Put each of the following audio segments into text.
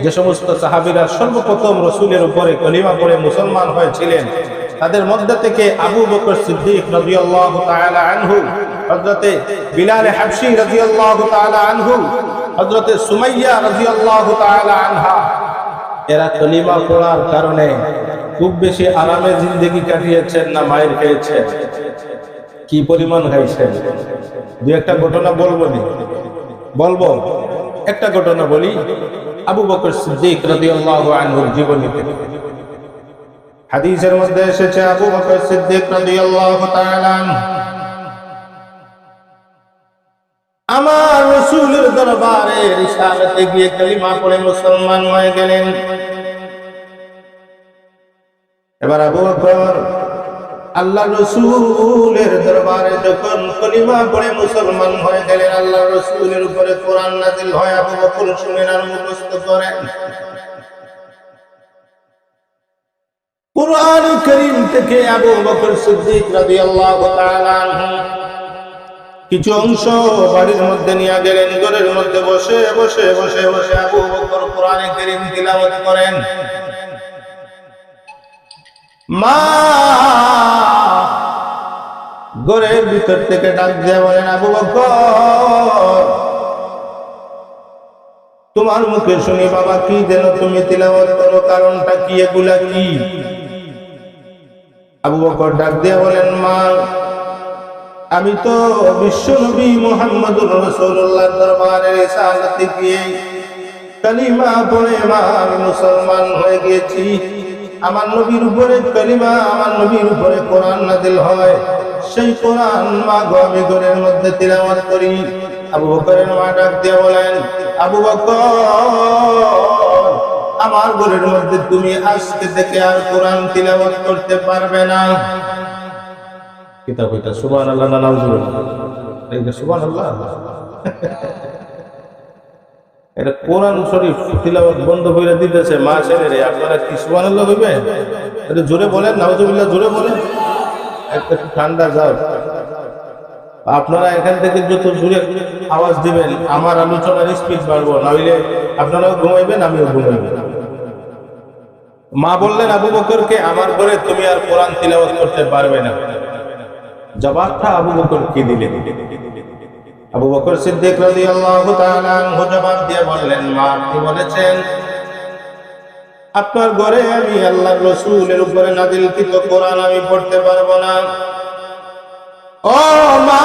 যে সমস্ত সাহাবীরা সর্বপ্রথম রাসূলের উপরে কলিমা পড়ে মুসলমান হয়েছিলেন, তাদের মধ্যে থেকে আবু বকর সিদ্দিক রাদিয়াল্লাহু তাআলা আনহু, হযরতে বিলাল হাবশী রাদিয়াল্লাহু তাআলা আনহু, হযরতে সুমাইয়া রাদিয়াল্লাহু তাআলা আনহা, এরা কলিমা পড়ার কারণে খুব বেশি আরামে জিন্দেগি কাটিয়েছেন না মায়ের খেয়েছেন? কি পরিমাণ খাইছেন? দু একটা ঘটনা বলবো। একটা ঘটনা বলি আবু বকর সিদ্দিক রাদিয়াল্লাহু আনহুর জীবনী থেকে। হাদিসের মধ্যে এসেছে আবু বকর সিদ্দিক রাদিয়াল্লাহু তাআলা আনহু আমার রাসূলের দরবারে রিসালাতে গিয়ে কালিমা পড়ে মুসলমান হয়ে গেলেন। এবার আবু বকর আল্লাহ রাসূলের দরবারে যখন কালিমা পড়ে মুসলমান হয়ে গেলেন, আল্লাহ রাসূলের উপরে কোরআন নাযিল হয়, আবু বকর শুনেন আর মুখস্থ করেন। কুরআন কারীম থেকে আবু বকর সিদ্দিক রাদিয়াল্লাহু তাআলা আনহু কিছু অংশ বাড়ির মধ্যে নিয়ে গেলেন। ঘরের মধ্যে বসে আবু বকর কোরআন কারীম তিলাওয়াত করেন। মা ঘরের ভিতর থেকে ডাক দিয়ে বলেন, আবু বকর, তোমার মুখে শুনি বাবা কি যেন তুমি তিলাওয়াত করো, কারণটা কি, এগুলা কি? আবু বকর ডাক দিয়ে বলেন, মা আমি তো বিশ্বনবী মুহাম্মদুর রাসূলুল্লাহর দরবারে রিসালাতে গিয়ে কালিমা পড়ে মা আমি মুসলমান হয়ে গিয়েছি। আমার নবীর উপরে কালিমা, আমার নবীর উপরে কোরআন নাযিল হয়, সেই কোরআন মা গো আমি ঘরের মধ্যে তিলাওয়াত করি। আবু বকরের মা ডাক দিয়ে বলেন, আবু বকর, আমার ঘরের মধ্যে তুমি আজকে থেকে আর কোরআন তিলাওয়াত করতে পারবে না। কিতাব এটা সুবহানাল্লাহ না নাউজুবিল্লাহ? এইটা সুবহানাল্লাহ। এটা কোরআন শরীফ তিলাওয়াত বন্ধ করে দিতেছে মা ছেলেরে, আপনারা কি সুবহানাল্লাহ কইবেন? এটা জোরে বলেন, নাউজুবিল্লাহ জোরে বলেন। একটু ঠান্ডা যাও। আপনারা এখান থেকে যত জোরে আওয়াজ দিবেন আমার আলোচনার স্পিড বাড়বো, নইলে আপনারাও ঘুমাইবেন আমিও ঘুমাইব। মা বললেন আবু বকরকে, আমার ঘরে তুমি আর কোরআন তিলাওয়াত করতে পারবে না। জবাবটা আবু বকর কি দিলেন? আবু বকর সিদ্দিক রাদিয়াল্লাহু তাআলা আনহু জবাব দিয়ে বললেন, মা আপনি বলেছেন আপনার ঘরে আমি আল্লাহর রাসূলের উপরে নাযিলকৃত কোরআন আমি পড়তে পারবো না। ও মা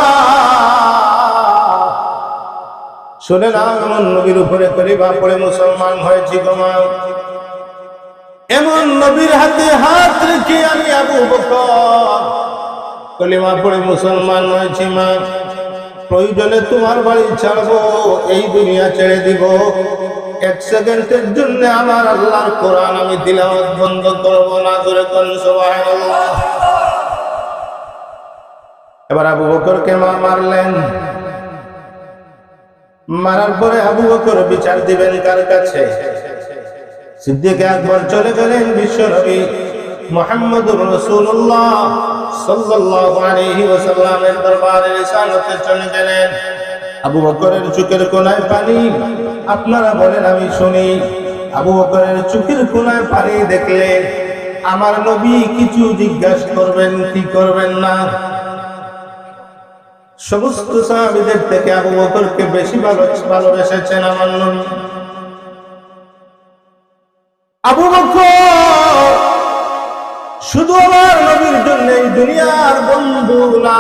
শুনে না, এমন নবীর উপরে কালিমা পড়ে মুসলমান হয়েছি গো মা। এমন নবীর হাতে হাত রেখে আমি আবু বকর কালিমা পড়ে মুসলমান হয়েছি মা। প্রয়োজনে তোমার বাড়ি ছাড়বো, এই দুনিয়া ছেড়ে দিব, এক সেকেন্ডের জন্য আমার আল্লাহর কোরআন আমি তিলাওয়াত বন্ধ করবো না। জোরে কোন সুবহানাল্লাহ। এবার আবু বকরকে মা মারলেন। মারার পরে আবু বকর বিচার দিবেন কার কাছে? সিদ্দিক আকবর চলে গেলেন বিশ্বনবী মুহাম্মদুর রাসূলুল্লাহ সাল্লাল্লাহু আলাইহি ওয়াসাল্লামের দরবারে রিসালাতে চলে গেলেন। আবু বকরের চোখের কোণায় পানি, আপনারা বলেন আমি শুনি। আবু বকরের চোখের কোণায় পানি দেখলে আমার নবী কিছু জিজ্ঞাসা করবেন কি করবেন না? সমস্ত সাহাবীদের থেকে আবু বকরকে বেশি ভালোবেসেছেন আমার নবী। আবু বকর শুধু আমার নবীর জন্য এই দুনিয়ার বন্ধু না,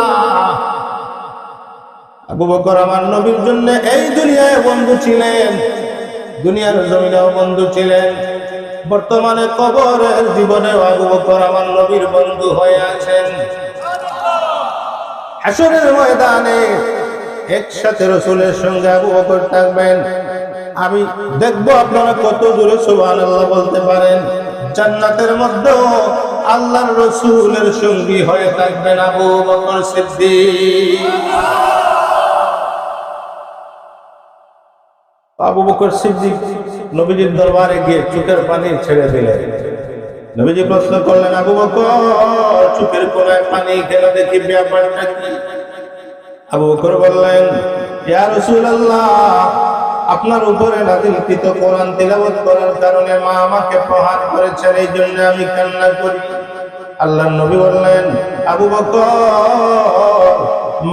আবু বকর আমার নবীর জন্য এই দুনিয়ায় বন্ধু ছিলেন, দুনিয়ার জমিনেও বন্ধু ছিলেন, বর্তমানে কবরের জীবনেও আবু বকর আমার নবীর বন্ধু হয়ে আছেন। হাসরের ময়দানে একসাথে রাসূলের সঙ্গে আবু বকর থাকবেন। আমি দেখবো আপনারা কত জোরে সুবহানাল্লাহ বলতে পারেন। জান্নাতের মধ্যে আল্লাহর রাসূলের সঙ্গী হয়ে থাকবেন আবু বকর সিদ্দিক। আবু বকর সিদ্দিক নবীজির দরবারে গিয়ে চোখের পানি ছেড়ে দিলেন। নবীজি প্রশ্ন করলেন, আবু বকর চোখের কোণায় পানি কেন, দেখি ব্যাপারটা কি? আবু বকর বললেন, ইয়া রাসূলুল্লাহ আপনার উপরে নাযিলকৃত কোরআন তিলাওয়াত করার কারণে মা আমাকে প্রহার করেছেন, এই জন্য আমি কান্না করি। আল্লাহর নবী বললেন, আবু বকর,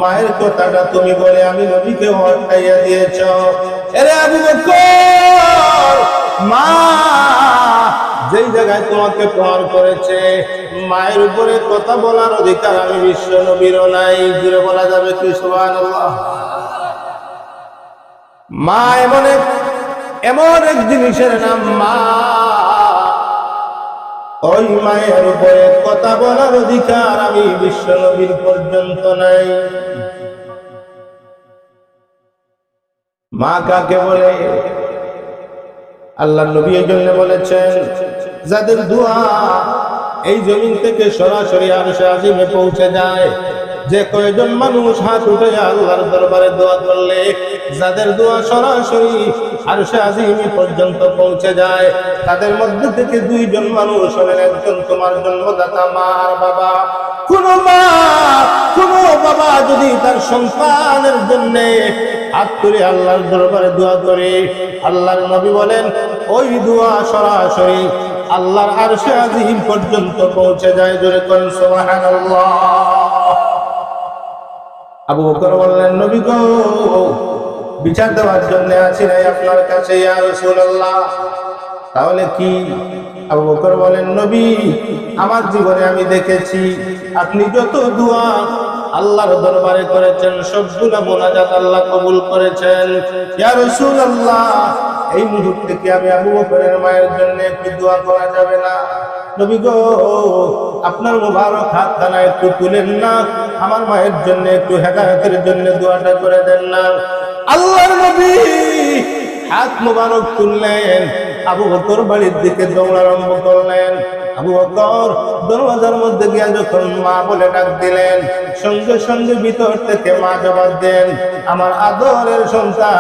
মায়ের কথাটা তুমি বলে আমি নবীকে হটাইয়া দিয়েছ। আরে আবু বকর, মা যেই জায়গায় তোমাকে প্রহার করেছে, মায়ের উপরে কথা বলার অধিকার আমি বিশ্ব নবীরও নাই। জুড়ে বলা যাবে কি সুবহানাল্লাহ? মা এমন এক জিনিসের নাম মা, ওই মায়ের উপরে কথা বলার অধিকার আমি বিশ্ব নবীর পর্যন্ত নাই। মা কাকে বলে? আল্লাহর নবী এই জন্য বলেছেন, যাদের দোয়া এই জমিন থেকে সরাসরি আরশে আজিমে পৌঁছে যায়, যে কয়জন মানুষ হাত উঠে আল্লাহর দরবারে দোয়া করলে যাদের দোয়া সরাসরি আরশে আজিমে পর্যন্ত পৌঁছে যায়, তাদের মধ্যে থেকে দুইজন মানুষ হলেন, একজন তোমার জন্মদাতা মা আর বাবা। কোন মা কোন বাবা যদি তার সন্তানের জন্য হাত তুলে আল্লাহর দরবারে দোয়া করে, আল্লাহর নবী বলেন ওই দোয়া সরাসরি আল্লাহর আরশে আজিম পর্যন্ত পৌঁছে যায়। জোরে কোন সুবহানাল্লাহ। আবু বকর বললেন, নবী গো, বিচার দেওয়ার জন্য আছি নাই আপনার কাছে ইয়া রাসূলুল্লাহ। তাহলে কি? আবু বকর বলেন, নবী, আমার জীবনে আমি দেখেছি আপনি যত দোয়া আল্লাহর দরবারে করেছেন সবগুলা মোনাজাত আল্লাহ কবুল করেছেন। ইয়া রাসূলুল্লাহ, এই মুহূর্তে কি আমি আবু বকরের মায়ের জন্য একটু দোয়া করা যাবে না? নবী গো, আপনার মুবারক হাতখানা একটু তুলেন না, আমার মায়ের জন্য একটু হেদায়েতের জন্য দোয়াটা করে দেন না। আল্লাহর নবী হাত মুবারক তুললেন, আবু বকর বাড়ির দিকে দৌড় আরম্ভ করলেন। আবু বকর দরওয়াজার মধ্যে গিয়া যখন মা বলে ডাক দিলেন, সঙ্গে সঙ্গে ভিতর থেকে মা জবাব দেন, আমার আদরের সন্তান।